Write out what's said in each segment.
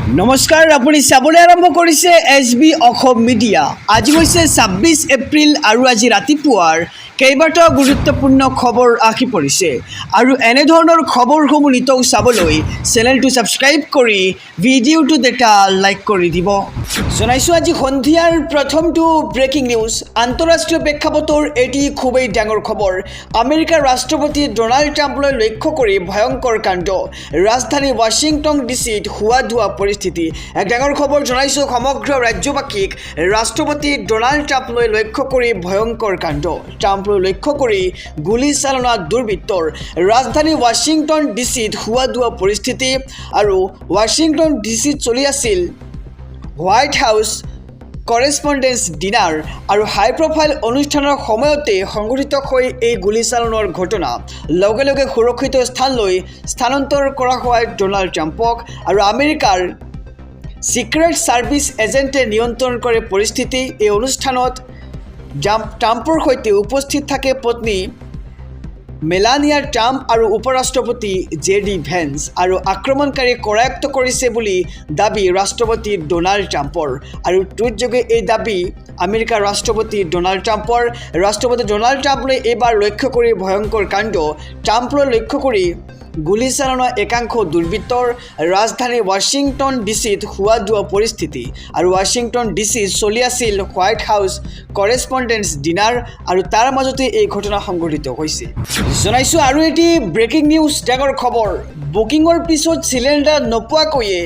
নমস্কাৰ, আপুনি চাবলৈ আৰম্ভ কৰিছে SB অসম মিডিয়া। আজি হৈছে 26 এপ্ৰিল আৰু আজি ৰাতিপুৱাৰ কেইবাটাও গুৰুত্বপূৰ্ণ খবৰ আহি পৰিছে আৰু এনে ধৰণৰ খবৰসমূহ নিতৌ চাবলৈ চেনেলটো ছাবস্ক্ৰাইব কৰি ভিডিঅ'টো এটা লাইক কৰি দিব। জনাইছোঁ আজি সন্ধিয়াৰ প্ৰথমটো ব্ৰেকিং নিউজ। আন্তঃৰাষ্ট্ৰীয় প্ৰেক্ষাপটৰ এটি খুবেই ডাঙৰ খবৰ। আমেৰিকাৰ ৰাষ্ট্ৰপতি ডনাল্ড ট্ৰাম্পলৈ লক্ষ্য কৰি ভয়ংকৰ কাণ্ড। ৰাজধানী ৱাশ্বিংটন ডিচিত হোৱা ধোৱা পৰিস্থিতি। এক ডাঙৰ খবৰ জনাইছোঁ সমগ্ৰ ৰাজ্যবাসীক। ৰাষ্ট্ৰপতি ডনাল্ড ট্ৰাম্পলৈ লক্ষ্য কৰি ভয়ংকৰ কাণ্ড। ট্ৰাম্পলৈ লক্ষ্য কৰি গুলী চালনা দুৰ্বৃত্তৰ। ৰাজধানী ৱাশ্বিংটন ডিচিত হোৱা ধোৱা পৰিস্থিতি আৰু ৱাশ্বিংটন ডিচিত চলি আছিল হোৱাইট হাউচ কৰেছপণ্ডেন্স ডিনাৰ আৰু হাই প্ৰফাইল অনুষ্ঠানৰ সময়তে সংঘটিত হৈ এই গুলীচালনাৰ ঘটনা। লগে লগে সুৰক্ষিত স্থানলৈ স্থানান্তৰ কৰা হয় ডনাল্ড ট্ৰাম্পক আৰু আমেৰিকাৰ ছিক্ৰেট ছাৰ্ভিচ এজেণ্টে নিয়ন্ত্ৰণ কৰে পৰিস্থিতি। এই অনুষ্ঠানত ট্ৰাম্পৰ সৈতে উপস্থিত থাকে পত্নী মেলানিয়া ট্ৰাম্প আৰু উপৰাষ্ট্ৰপতি JD ভেন্স আৰু আক্ৰমণকাৰী কৰায়ত্ব কৰিছে বুলি দাবী ৰাষ্ট্ৰপতি ডনাল্ড ট্ৰাম্পৰ। আৰু টুইটযোগে এই দাবী আমেৰিকাৰ ৰাষ্ট্ৰপতি ডনাল্ড ট্ৰাম্পৰ। ৰাষ্ট্ৰপতি ডনাল্ড ট্ৰাম্পলৈ এইবাৰ লক্ষ্য কৰি ভয়ংকৰ কাণ্ড। ট্ৰাম্পলৈ লক্ষ্য কৰি গুলীচালনা একাংশ দুৰ্বৃত্তৰ। ৰাজধানী ৱাশ্বিংটন ডিচিত হোৱা ধোৱা পৰিস্থিতি আৰু ৱাশ্বিংটন ডিচিত চলি আছিল হোৱাইট হাউচ কৰেছপণ্ডেন্স ডিনাৰ আৰু তাৰ মাজতে এই ঘটনা সংঘটিত হৈছে। জনাইছোঁ আৰু এটি ব্ৰেকিং নিউজ, ডাঙৰ খবৰ। বুকিঙৰ পিছত চিলিণ্ডাৰ নোপোৱাকৈয়ে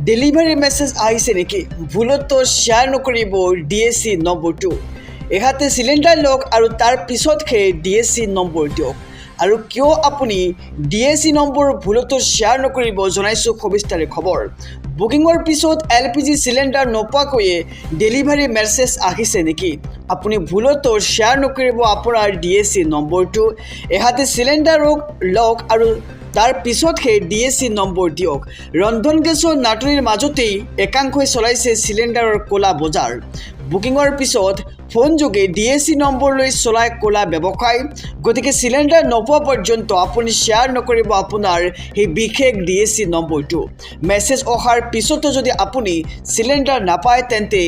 ডেলিভাৰী মেছেজ আহিছে নেকি? ভুলতো শ্বেয়াৰ নকৰিব DAC নম্বৰটো। এহাতে চিলিণ্ডাৰ লওক আৰু তাৰ পিছতহে DAC নম্বৰ দিয়ক। আৰু কিয় আপুনি DAC নম্বৰ ভুলতো শ্বেয়াৰ নকৰিব জনাইছোঁ সবিস্তাৰে খবৰ। বুকিঙৰ পিছত LPG চিলিণ্ডাৰ নোপোৱাকৈয়ে ডেলিভাৰী মেছেজ আহিছে নেকি? আপুনি ভুলতো শ্বেয়াৰ নকৰিব আপোনাৰ DAC নম্বৰটো। এহাতে চিলিণ্ডাৰ লওক আৰু তাৰ পিছতহে DAC নম্বৰ দিয়ক। ৰন্ধন গেছৰ নাটনিৰ মাজতেই একাংশই চলাইছে চিলিণ্ডাৰৰ ক'লা বজাৰ। বুকিঙৰ পিছত ফোনযোগে DAC নম্বৰ লৈ চলাই ক'লা ব্যৱসায়। গতিকে চিলিণ্ডাৰ নোপোৱা পৰ্যন্ত আপুনি শ্বেয়াৰ নকৰিব আপোনাৰ সেই বিশেষ DAC নম্বৰটো। মেছেজ অহাৰ পিছতো যদি আপুনি চিলিণ্ডাৰ নাপায় তেন্তে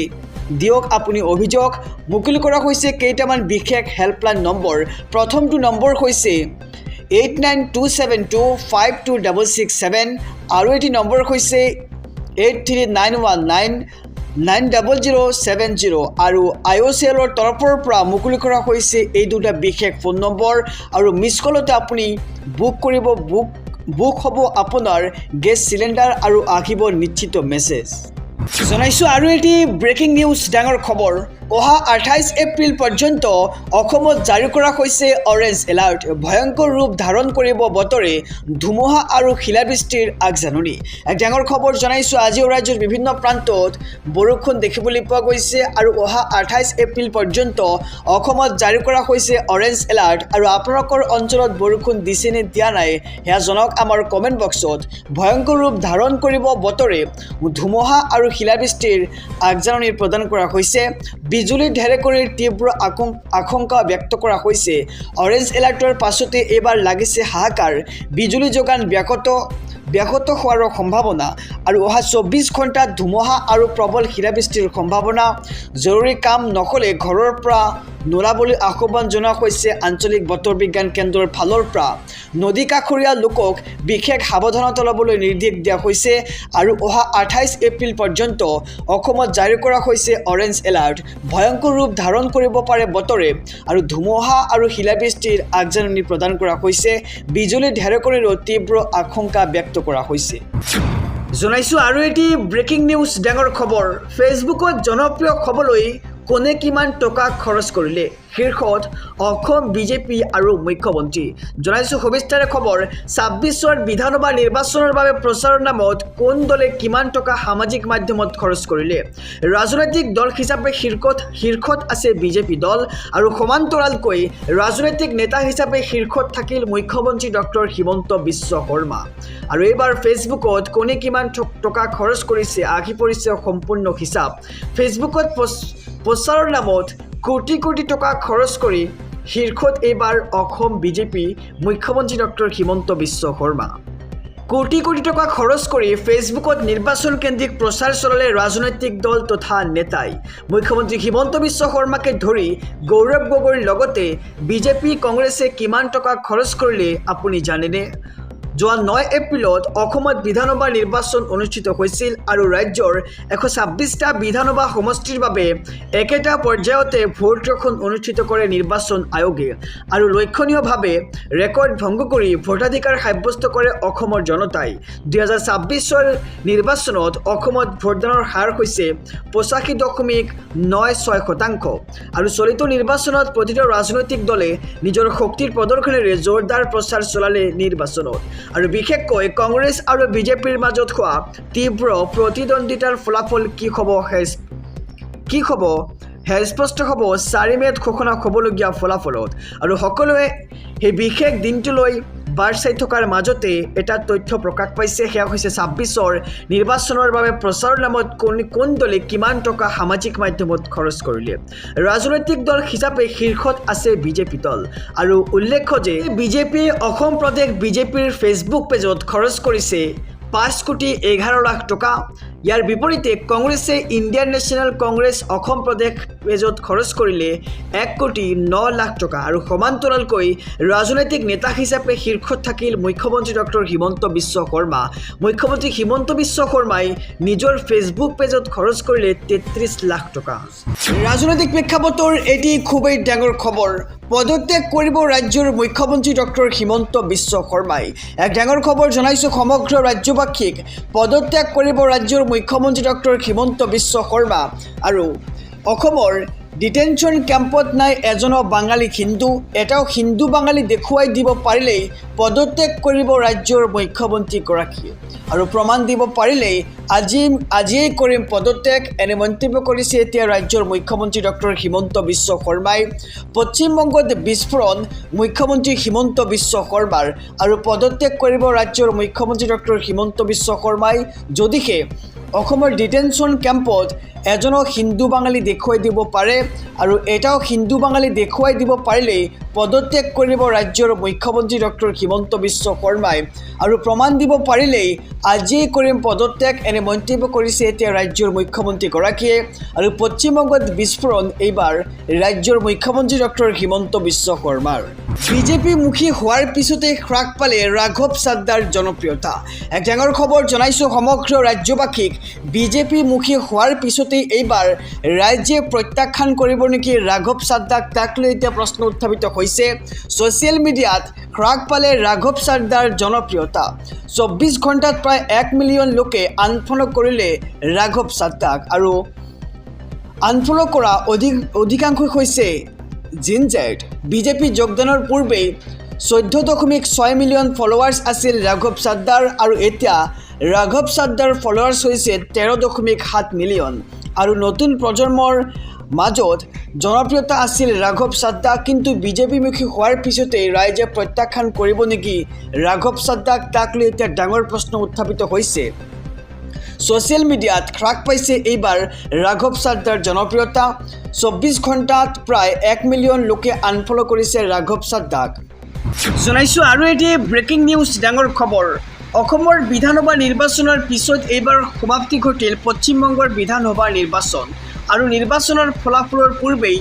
দিয়ক আপুনি অভিযোগ। মুকলি কৰা হৈছে কেইটামান বিশেষ হেল্পলাইন নম্বৰ। প্ৰথমটো নম্বৰ হৈছে 8927252667 আৰু এটি নম্বৰ হৈছে 8391990070 আৰু IOCLৰ তৰফৰ পৰা মুকলি কৰা হৈছে এই দুটা বিশেষ ফোন নম্বৰ। আৰু মিছ কলতে আপুনি বুক কৰিব, বুক হ'ব আপোনাৰ গেছ চিলিণ্ডাৰ আৰু আহিব নিশ্চিত মেছেজ। জনাইছোঁ আৰু এটি ব্ৰেকিং নিউজ, ডাঙৰ খবৰ। অহা 28 এপ্ৰিল পৰ্যন্ত অসমত জাৰি কৰা হৈছে অৰেঞ্জ এলাৰ্ট। ভয়ংকৰ ৰূপ ধাৰণ কৰিব বতৰে, ধুমুহা আৰু শিলাবৃষ্টিৰ আগজাননী। এক ডাঙৰ খবৰ জনাইছোঁ আজিও ৰাজ্যৰ বিভিন্ন প্ৰান্তত বৰষুণ দেখিবলৈ পোৱা গৈছে আৰু অহা 28 এপ্ৰিল পৰ্যন্ত অসমত জাৰি কৰা হৈছে অৰেঞ্জ এলাৰ্ট। আৰু আপোনালোকৰ অঞ্চলত বৰষুণ দিছে নে দিয়া নাই সেয়া জনাওক আমাৰ কমেণ্ট বক্সত। ভয়ংকৰ ৰূপ ধাৰণ কৰিব বতৰে, ধুমুহা আৰু শিলাবৃষ্টিৰ আগজাননী প্ৰদান কৰা হৈছে। বিজুলী ঢেৰেকনিৰ তীব্ৰ আশংকা ব্যক্ত কৰা হৈছে। অৰেঞ্জ এলাৰ্টৰ পাছতে এইবাৰ লাগিছে হাহাকাৰ। বিজুলী যোগান ব্যাহত হোৱাৰ সম্ভাৱনা আৰু অহা 24 ঘণ্টাত ধুমুহা আৰু প্ৰবল শিলাবৃষ্টিৰ সম্ভাৱনা। জৰুৰী কাম নহ'লে ঘৰৰ পৰা নোলাবলৈ আহ্বান জনোৱা হৈছে আঞ্চলিক বতৰ বিজ্ঞান কেন্দ্ৰৰ ফালৰ পৰা। নদী কাষৰীয়া লোকক বিশেষ সাৱধানতা ল'বলৈ নিৰ্দেশ দিয়া হৈছে। আৰু অহা 28 এপ্ৰিল পৰ্যন্ত অসমত জাৰি কৰা হৈছে অৰেঞ্জ এলাৰ্ট। ভয়ংকৰ ৰূপ ধাৰণ কৰিব পাৰে বতৰে আৰু ধুমুহা আৰু শিলাবৃষ্টিৰ আগজাননী প্ৰদান কৰা হৈছে। বিজুলী ঢেৰেকনিৰো তীব্ৰ আশংকা ব্যক্ত কৰা হৈছে। জনাইছোঁ আৰু এটি ব্ৰেকিং নিউজ, ডাঙৰ খবৰ। ফেচবুকত জনপ্ৰিয় হ'বলৈ কোনে কিমান টকা খৰচ কৰিলে? শীৰ্ষত অসম বিজেপি আৰু মুখ্যমন্ত্ৰী। জনাইছোঁ সবিস্তাৰে খবৰ। 26 বিধানসভা নিৰ্বাচনৰ বাবে প্ৰচাৰৰ নামত কোন দলে কিমান টকা সামাজিক মাধ্যমত খৰচ কৰিলে? ৰাজনৈতিক দল হিচাপে শীৰ্ষত আছে বিজেপি দল আৰু সমান্তৰালকৈ ৰাজনৈতিক নেতা হিচাপে শীৰ্ষত থাকিল মুখ্যমন্ত্ৰী ডক্টৰ হিমন্ত বিশ্ব শৰ্মা। আৰু এইবাৰ ফেচবুকত কোনে কিমান টকা খৰচ কৰিছে আহি পৰিছে সম্পূৰ্ণ হিচাপ। ফেচবুকত প্ৰচাৰৰ নামত কোটি কোটি টকা খৰচ কৰি শীৰ্ষত এইবাৰ অসম বিজেপি মুখ্যমন্ত্ৰী ডক্টৰ হিমন্ত বিশ্ব শৰ্মা। কোটি কোটি টকা খৰচ কৰি ফেচবুকত নিৰ্বাচন কেন্দ্ৰিক প্ৰচাৰ চলালে ৰাজনৈতিক দল তথা নেতাই। মুখ্যমন্ত্ৰী হিমন্ত বিশ্ব শৰ্মাকে ধৰি গৌৰৱ গগৈৰ লগতে বিজেপি কংগ্ৰেছে কিমান টকা খৰচ কৰিলে আপুনি জানেনে? যোৱা 9 এপ্ৰিলত অসমত বিধানসভা নিৰ্বাচন অনুষ্ঠিত হৈছিল আৰু ৰাজ্যৰ 126টা বিধানসভা সমষ্টিৰ বাবে একেটা পৰ্যায়তে ভোট গ্ৰহণ অনুষ্ঠিত কৰে নিৰ্বাচন আয়োগে আৰু লক্ষণীয়ভাৱে ৰেকৰ্ড ভংগ কৰি ভোটাধিকাৰ সাব্যস্ত কৰে অসমৰ জনতাই। 2026 নিৰ্বাচনত অসমত ভোটদানৰ হাৰ হৈছে 85.96% আৰু চলিত নিৰ্বাচনত প্ৰতিটো ৰাজনৈতিক দলে নিজৰ শক্তিৰ প্ৰদৰ্শনেৰে জোৰদাৰ প্ৰচাৰ চলালে নিৰ্বাচনত। আৰু বিশেষকৈ কংগ্ৰেছ আৰু বিজেপিৰ মাজত হোৱা তীব্ৰ প্ৰতিদ্বন্দ্বিতাৰ ফলাফল কি হ'ব স্পষ্ট হ'ব 4 মে'ত ঘোষণা হ'বলগীয়া ফলাফলত। আৰু সকলোৱে সেই বিশেষ দিনটোলৈ বাৰ চাই থকাৰ মাজতে এটা তথ্য প্ৰকাশ পাইছে, সেয়া হৈছে 26ৰ নিৰ্বাচনৰ বাবে প্ৰচাৰৰ নামত কোন দলে কিমান টকা সামাজিক মাধ্যমত খৰচ কৰিলে। ৰাজনৈতিক দল হিচাপে শীৰ্ষত আছে বিজেপি দল আৰু উল্লেখ্য যে বিজেপিয়ে অসম প্ৰদেশ বিজেপিৰ ফেচবুক পেজত খৰচ কৰিছে 5,11,00,000 টকা। ইয়াৰ বিপৰীতে কংগ্ৰেছে ইণ্ডিয়ান নেশ্যনেল কংগ্ৰেছ অসম প্ৰদেশ পেজত খৰচ কৰিলে 1,09,00,000 টকা আৰু সমান্তৰালকৈ ৰাজনৈতিক নেতা হিচাপে শীৰ্ষত থাকিল মুখ্যমন্ত্ৰী ডক্টৰ হিমন্ত বিশ্ব শৰ্মা। মুখ্যমন্ত্ৰী হিমন্ত বিশ্ব শৰ্মাই নিজৰ ফেচবুক পেজত খৰচ কৰিলে 33 লাখ টকা। ৰাজনৈতিক প্ৰেক্ষাপটৰ এটি খুবেই ডাঙৰ খবৰ। পদত্যাগ কৰিব ৰাজ্যৰ মুখ্যমন্ত্ৰী ডক্টৰ হিমন্ত বিশ্ব শৰ্মাই। এক ডাঙৰ খবৰ জনাইছোঁ সমগ্ৰ ৰাজ্যবাসীক। পদত্যাগ কৰিব ৰাজ্যৰ মুখ্যমন্ত্ৰী ডক্টৰ হিমন্ত বিশ্ব শৰ্মা আৰু অসমৰ ডিটেনশ্যন কেম্পত নাই এজনো বাঙালী হিন্দু। এটাও হিন্দু বাঙালী দেখুৱাই দিব পাৰিলেই পদত্যাগ কৰিব ৰাজ্যৰ মুখ্যমন্ত্ৰীগৰাকীয়ে আৰু প্ৰমাণ দিব পাৰিলেই আজিয়েই কৰিম পদত্যাগ, এনে মন্তব্য কৰিছে এতিয়া ৰাজ্যৰ মুখ্যমন্ত্ৰী ডক্টৰ হিমন্ত বিশ্ব শৰ্মাই। পশ্চিমবংগত বিস্ফোৰণ মুখ্যমন্ত্ৰী হিমন্ত বিশ্ব শৰ্মাৰ আৰু পদত্যাগ কৰিব ৰাজ্যৰ মুখ্যমন্ত্ৰী ডক্টৰ হিমন্ত বিশ্ব শৰ্মাই যদিহে অসমৰ ডিটেনশ্যন কেম্পত এজনো হিন্দু বাঙালী দেখুৱাই দিব পাৰে আৰু এটাও হিন্দু বাঙালী দেখুৱাই দিব পাৰিলেই পদত্যাগ কৰিব ৰাজ্যৰ মুখ্যমন্ত্ৰী ডক্টৰ হিমন্ত বিশ্ব শৰ্মাই আৰু প্ৰমাণ দিব পাৰিলেই আজিয়েই কৰিম পদত্যাগ, এনে মন্তব্য কৰিছে এতিয়া ৰাজ্যৰ মুখ্যমন্ত্ৰীগৰাকীয়ে। আৰু পশ্চিমবংগত বিস্ফোৰণ এইবাৰ ৰাজ্যৰ মুখ্যমন্ত্ৰী ডক্টৰ হিমন্ত বিশ্ব শৰ্মাৰ। বিজেপিমুখী হোৱাৰ পিছতে হ্ৰাস পালে ৰাঘৱ চাড্ডাৰ জনপ্ৰিয়তা। এক ডাঙৰ খবৰ জনাইছোঁ সমগ্ৰ ৰাজ্যবাসীক। বিজেপিমুখী হোৱাৰ পিছতেই এইবাৰ ৰাজ্যে প্ৰত্যাখ্যান কৰিব নেকি ৰাঘৱ চাড্ডাক, তাক লৈ এতিয়া প্ৰশ্ন উত্থাপিত হৈছে। ছ'চিয়েল মিডিয়াত হ্ৰাস পালে ৰাঘৱ চাড্ডাৰ জনপ্ৰিয়তা। 24 ঘণ্টাত প্ৰায় 1 মিলিয়ন লোকে আনফল' কৰিলে ৰাঘৱ চাড্ডাক আৰু আনফল' কৰা অধিকাংশই হৈছে জিনজেড। বিজেপি যোগদানৰ পূৰ্বেই 14.6 মিলিয়ন ফলোৱাৰ্ছ আছিল ৰাঘৱ চাড্ডাৰ আৰু এতিয়া ৰাঘৱ চাড্ডাৰ ফলোৱাৰ্ছ হৈছে 13.7 মিলিয়ন আৰু নতুন প্ৰজন্মৰ মাজত জনপ্ৰিয়তা আছিল ৰাঘৱ চাড্ডা। কিন্তু বিজেপিমুখী হোৱাৰ পিছতেই ৰাইজে প্ৰত্যাখ্যান কৰিব নেকি ৰাঘৱ চাড্ডাক, তাক লৈ এতিয়া ডাঙৰ প্ৰশ্ন উত্থাপিত হৈছে। ছ'চিয়েল মিডিয়াত হ্ৰাস পাইছে এইবাৰ ৰাঘৱ চাড্ডাৰ জনপ্ৰিয়তা। 24 ঘণ্টাত প্ৰায় 1 মিলিয়ন লোকে আনফল' কৰিছে ৰাঘৱ চাড্ডাক। জনাইছোঁ আৰু এটি ব্ৰেকিং নিউজ, ডাঙৰ খবৰ। অসমৰ বিধানসভা নিৰ্বাচনৰ পিছত এইবাৰ সমাপ্তি ঘটিল পশ্চিমবংগৰ বিধানসভাৰ নিৰ্বাচন আৰু নিৰ্বাচনৰ ফলাফলৰ পূৰ্বেই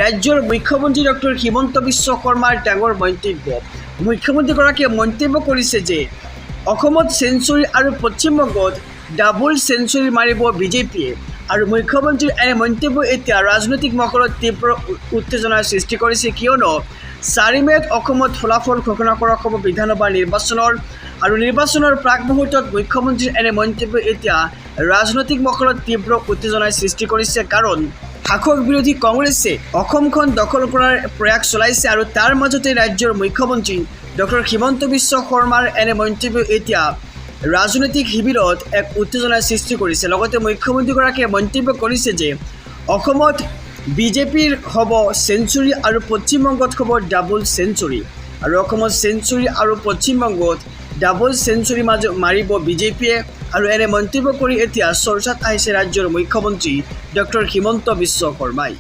ৰাজ্যৰ মুখ্যমন্ত্ৰী ডক্টৰ হিমন্ত বিশ্ব শৰ্মাৰ ডাঙৰ মন্তব্য। মুখ্যমন্ত্ৰীগৰাকীয়ে মন্তব্য কৰিছে যে অসমত চেঞ্চুৰী আৰু পশ্চিমবংগত ডাবল চেঞ্চুৰী মাৰিব বিজেপিয়ে আৰু মুখ্যমন্ত্ৰীৰ এনে মন্তব্য এতিয়া ৰাজনৈতিক মহলত তীব্ৰ উত্তেজনাৰ সৃষ্টি কৰিছে, কিয়নো 4 মে'ত অসমত ফলাফল ঘোষণা কৰা হ'ব বিধানসভা নিৰ্বাচনৰ আৰু নিৰ্বাচনৰ প্ৰাক মুহূৰ্তত মুখ্যমন্ত্ৰীৰ এনে মন্তব্য এতিয়া ৰাজনৈতিক মহলত তীব্ৰ উত্তেজনাৰ সৃষ্টি কৰিছে। কাৰণ শাসক বিৰোধী কংগ্ৰেছে অসমখন দখল কৰাৰ প্ৰয়াস চলাইছে আৰু তাৰ মাজতে ৰাজ্যৰ মুখ্যমন্ত্ৰী ডক্টৰ হিমন্ত বিশ্ব শৰ্মাৰ এনে মন্তব্য এতিয়া ৰাজনৈতিক শিবিৰত এক উত্তেজনাৰ সৃষ্টি কৰিছে। লগতে মুখ্যমন্ত্ৰীগৰাকীয়ে মন্তব্য কৰিছে যে অসমত বিজেপিৰ হ'ব চেঞ্চুৰী আৰু পশ্চিমবংগত হ'ব ডাবল চেঞ্চুৰী আৰু অসমত চেঞ্চুৰী আৰু পশ্চিমবংগত ডাবল চেঞ্চুৰী মাৰিব বিজেপিয়ে আৰু এনে মন্তব্য কৰি এতিয়া চৰ্চাত আহিছে ৰাজ্যৰ মুখ্যমন্ত্ৰী ডক্টৰ হিমন্ত বিশ্ব শৰ্মাই।